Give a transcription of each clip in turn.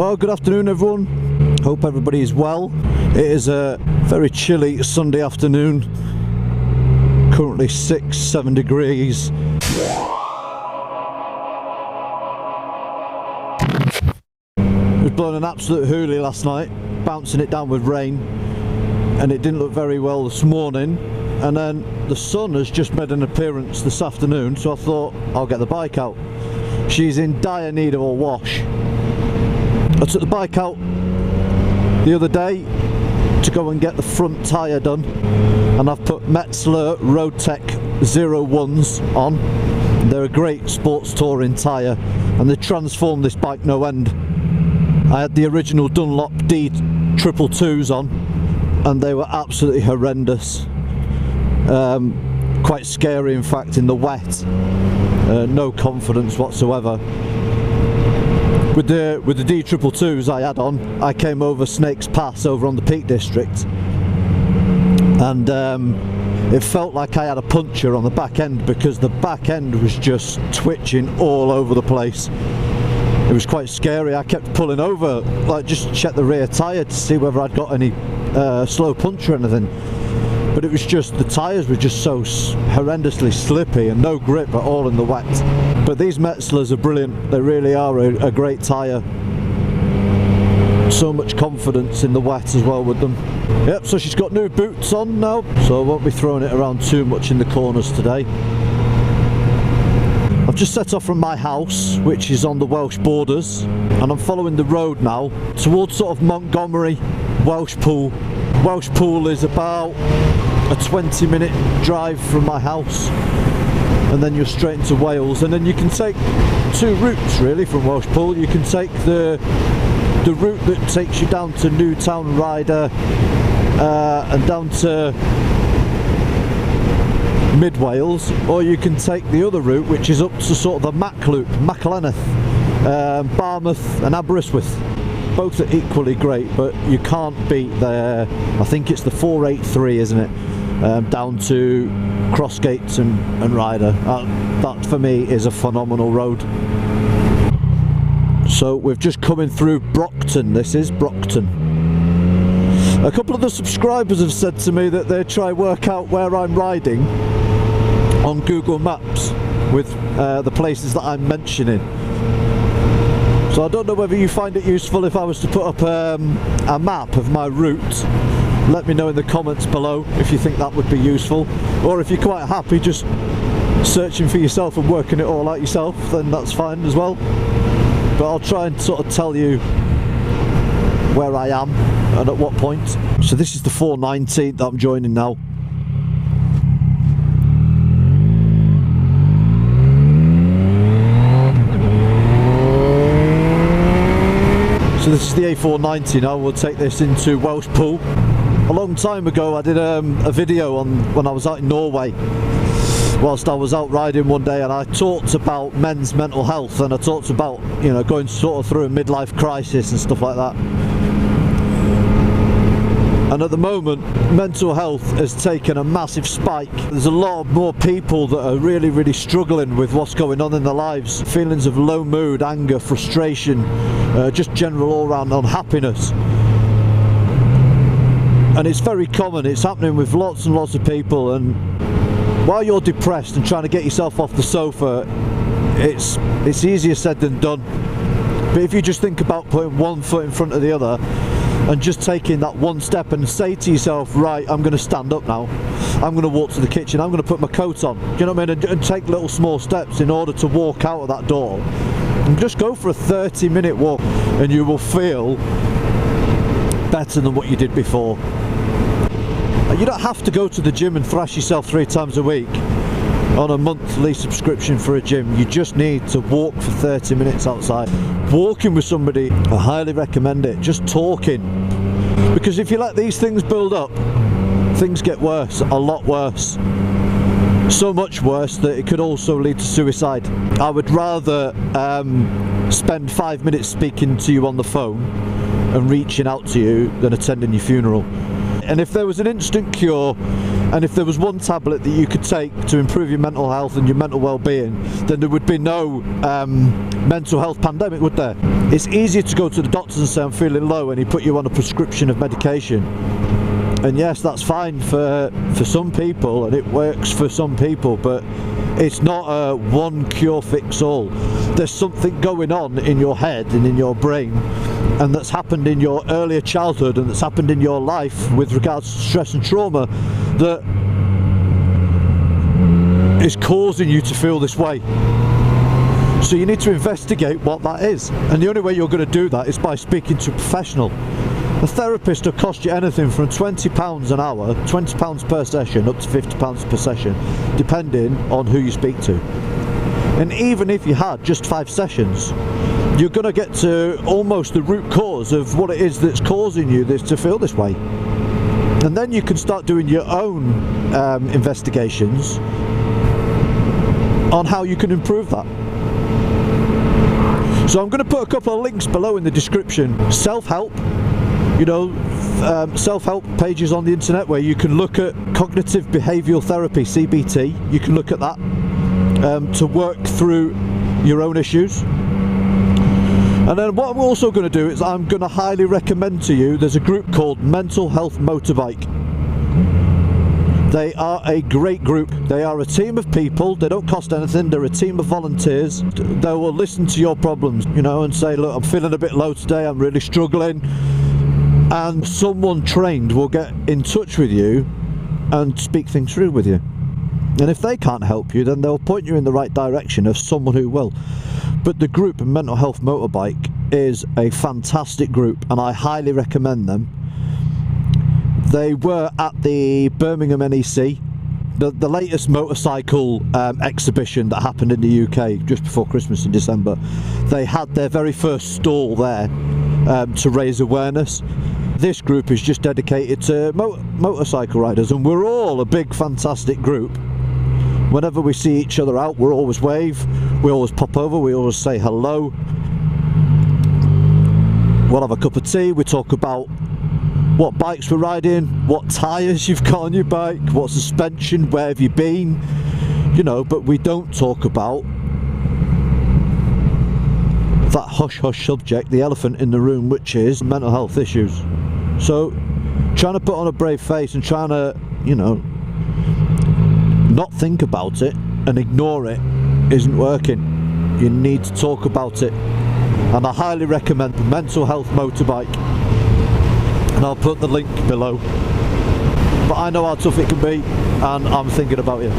Well, good afternoon everyone. Hope everybody is well. It is a very chilly Sunday afternoon. Currently 6-7 degrees. It was blowing an absolute hoolie last night, bouncing it down with rain, and it didn't look very well this morning. And then the sun has just made an appearance this afternoon, so I thought I'll get the bike out. She's in dire need of a wash. I took the bike out the other day to go and get the front tyre done, and I've put Metzeler Road Tech 01s on. They're a great sports touring tyre, and they transformed this bike no end. I had the original Dunlop D222s on, and they were absolutely horrendous. Quite scary, in fact, in the wet. No confidence whatsoever. With the D222s I had on, I came over Snakes Pass over on the Peak District, and it felt like I had a puncture on the back end, because the back end was just twitching all over the place. It was quite scary. I kept pulling over, like just to check the rear tyre to see whether I'd got any slow punch or anything. But it was just, the tyres were just so horrendously slippy and no grip at all in the wet. But these Metzlers are brilliant. They really are a great tyre. So much confidence in the wet as well with them. Yep, so she's got new boots on now, so I won't be throwing it around too much in the corners today. I've just set off from my house, which is on the Welsh borders, and I'm following the road now towards sort of Montgomery, Welshpool. Welshpool is about a 20-minute drive from my house, and then you're straight into Wales. And then you can take two routes really from Welshpool. You can take the route that takes you down to Newtown Ryder and down to mid Wales, or you can take the other route, which is up to sort of the Mac Loop, Macleneth, Barmouth and Aberystwyth. Both are equally great, but you can't beat their, I think it's the 483, isn't it, down to Crossgates and Ryder. That for me is a phenomenal road. So we've just coming through Brockton. This is Brockton. A couple of the subscribers have said to me that they try work out where I'm riding on Google Maps with the places that I'm mentioning. So I don't know whether you find it useful if I was to put up a map of my route. Let me know in the comments below if you think that would be useful, or if you're quite happy just searching for yourself and working it all out yourself, then that's fine as well. But I'll try and sort of tell you where I am and at what point. So this is the 490 that I'm joining now. So this is the A490 now. We'll take this into Welshpool. A long time ago I did a video on when I was out in Norway, whilst I was out riding one day, and I talked about men's mental health, and I talked about, you know, going sort of through a midlife crisis and stuff like that. And at the moment, mental health has taken a massive spike. There's a lot more people that are really, really struggling with what's going on in their lives. Feelings of low mood, anger, frustration, just general all-round unhappiness. And it's very common. It's happening with lots and lots of people. And while you're depressed and trying to get yourself off the sofa, it's easier said than done. But if you just think about putting one foot in front of the other, and just taking that one step and say to yourself, right, I'm going to stand up now, I'm going to walk to the kitchen, I'm going to put my coat on, do you know what I mean, and take little small steps in order to walk out of that door, and just go for a 30-minute walk, and you will feel better than what you did before. You don't have to go to the gym and thrash yourself 3 times a week on a monthly subscription for a gym. You just need to walk for 30 minutes outside. Walking with somebody, I highly recommend it. Just talking, because if you let these things build up, things get worse, a lot worse. So much worse that it could also lead to suicide. I would rather spend 5 minutes speaking to you on the phone and reaching out to you than attending your funeral. And if there was an instant cure And if there was one tablet that you could take to improve your mental health and your mental well-being, then there would be no mental health pandemic, would there? It's easier to go to the doctors and say I'm feeling low and he put you on a prescription of medication. And yes, that's fine for some people, and it works for some people, but it's not a one cure fix all. There's something going on in your head and in your brain, and that's happened in your earlier childhood and that's happened in your life with regards to stress and trauma that is causing you to feel this way. So you need to investigate what that is, and the only way you're going to do that is by speaking to a professional. A therapist will cost you anything from £20 an hour, £20 per session, up to £50 per session, depending on who you speak to. And even if you had just 5 sessions, you're going to get to almost the root cause of what it is that's causing you to feel this way. And then you can start doing your own investigations on how you can improve that. So I'm going to put a couple of links below in the description. Self-help, self-help pages on the internet where you can look at cognitive behavioural therapy, CBT. You can look at that to work through your own issues. And then what I'm also going to do is I'm going to highly recommend to you, there's a group called Health Motorbike. They are a great group. They are a team of people. They don't cost anything. They're a team of volunteers. They will listen to your problems, and say, look, I'm feeling a bit low today, I'm really struggling. And someone trained will get in touch with you and speak things through with you. And if they can't help you, then they'll point you in the right direction of someone who will. But the group Mental Health Motorbike is a fantastic group, and I highly recommend them. They were at the Birmingham NEC, the latest motorcycle exhibition that happened in the UK just before Christmas in December. They had their very first stall there to raise awareness. This group is just dedicated to motorcycle riders, and we're all a big fantastic group. Whenever we see each other out, we'll always wave, we always pop over, we always say hello. We'll have a cup of tea, we talk about what bikes we're riding, what tyres you've got on your bike, what suspension, where have you been, but we don't talk about that hush-hush subject, the elephant in the room, which is mental health issues. So trying to put on a brave face and trying to, not think about it and ignore it isn't working. You need to talk about it, and I highly recommend the Mental Health Motorbike, and I'll put the link below. But I know how tough it can be, and I'm thinking about you.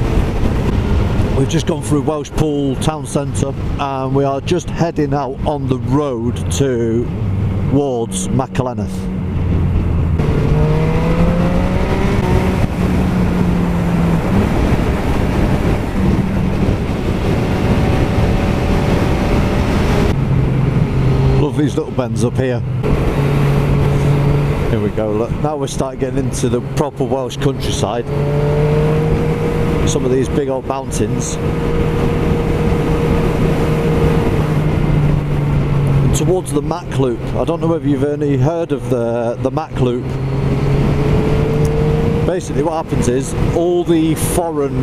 We've just gone through Welshpool town centre, and we are just heading out on the road towards Machynlleth. Love these little bends up here. Here we go, look, now we're starting getting into the proper Welsh countryside. Some of these big old mountains. And towards the Mach Loop. I don't know whether you've any heard of the Mach Loop. Basically what happens is all the foreign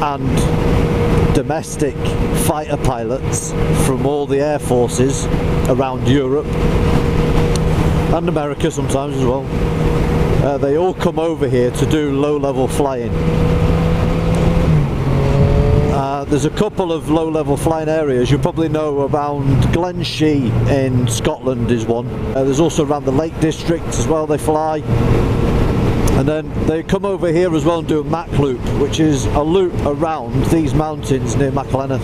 and domestic fighter pilots from all the air forces around Europe and America sometimes as well, they all come over here to do low-level flying. There's a couple of low-level flying areas you probably know around Glenshee in Scotland is one. There's also around the Lake District as well they fly. And then they come over here as well and do a Mach Loop, which is a loop around these mountains near Machynlleth.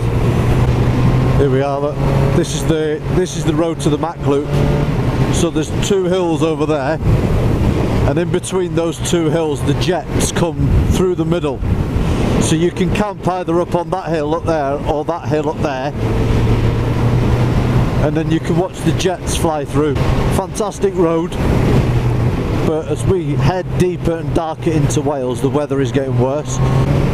Here we are, look. This is the road to the Mach Loop. So there's 2 hills over there, and in between those 2 hills the jets come through the middle. So you can camp either up on that hill up there or that hill up there, and then you can watch the jets fly through. Fantastic road. But as we head deeper and darker into Wales, the weather is getting worse.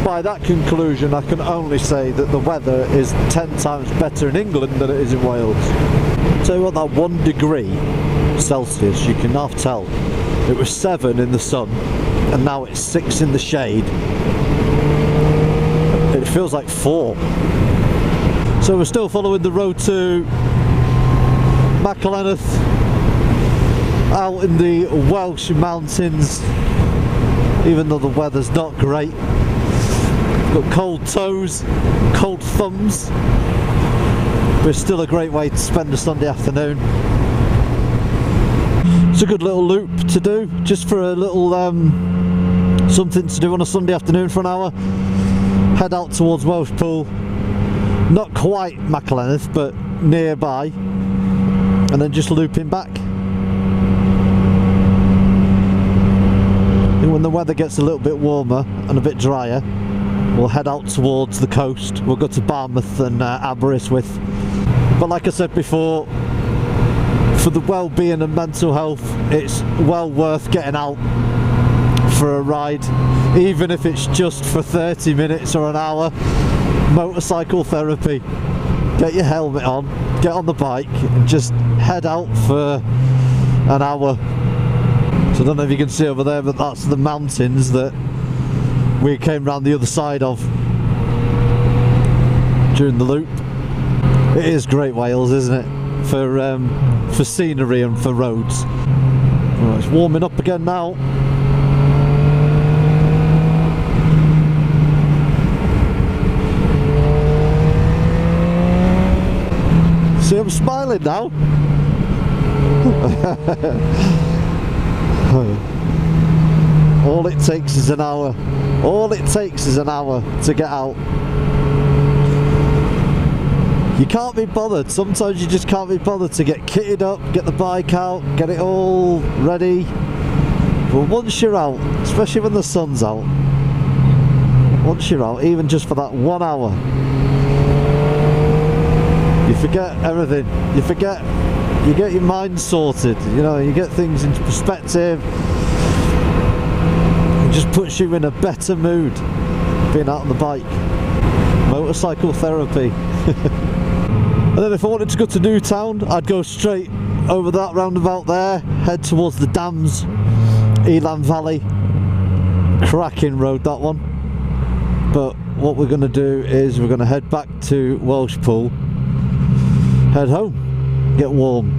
By that conclusion, I can only say that the weather is 10 times better in England than it is in Wales. Tell you what, that 1 degree Celsius, you can half tell. It was 7 in the sun, and now it's 6 in the shade. It feels like 4. So we're still following the road to Machleneth, out in the Welsh mountains, even though the weather's not great. Got cold toes, cold thumbs, but it's still a great way to spend a Sunday afternoon. It's a good little loop to do, just for a little something to do on a Sunday afternoon for an hour. Head out towards Welsh Pool, not quite Machleneth, but nearby, and then just looping back. And when the weather gets a little bit warmer and a bit drier, we'll head out towards the coast. We'll go to Barmouth and Aberystwyth. But like I said before, for the well-being and mental health, it's well worth getting out for a ride, even if it's just for 30 minutes or an hour. Motorcycle therapy. Get your helmet on, get on the bike, and just head out for an hour. So I don't know if you can see over there, but that's the mountains that we came round the other side of during the loop. It is great Wales, isn't it? For scenery and for roads. Well, it's warming up again now. See, I'm smiling now. All it takes is an hour. All it takes is an hour to get out. You can't be bothered. Sometimes you just can't be bothered to get kitted up, get the bike out, get it all ready. But once you're out, especially when the sun's out, once you're out, even just for that 1 hour, you forget everything. You get your mind sorted, you know, you get things into perspective. It just puts you in a better mood being out on the bike. Motorcycle therapy. And then if I wanted to go to Newtown, I'd go straight over that roundabout there, head towards the dams, Elan Valley. Cracking road, that one. But what we're going to do is we're going to head back to Welsh Pool, head home, get warm.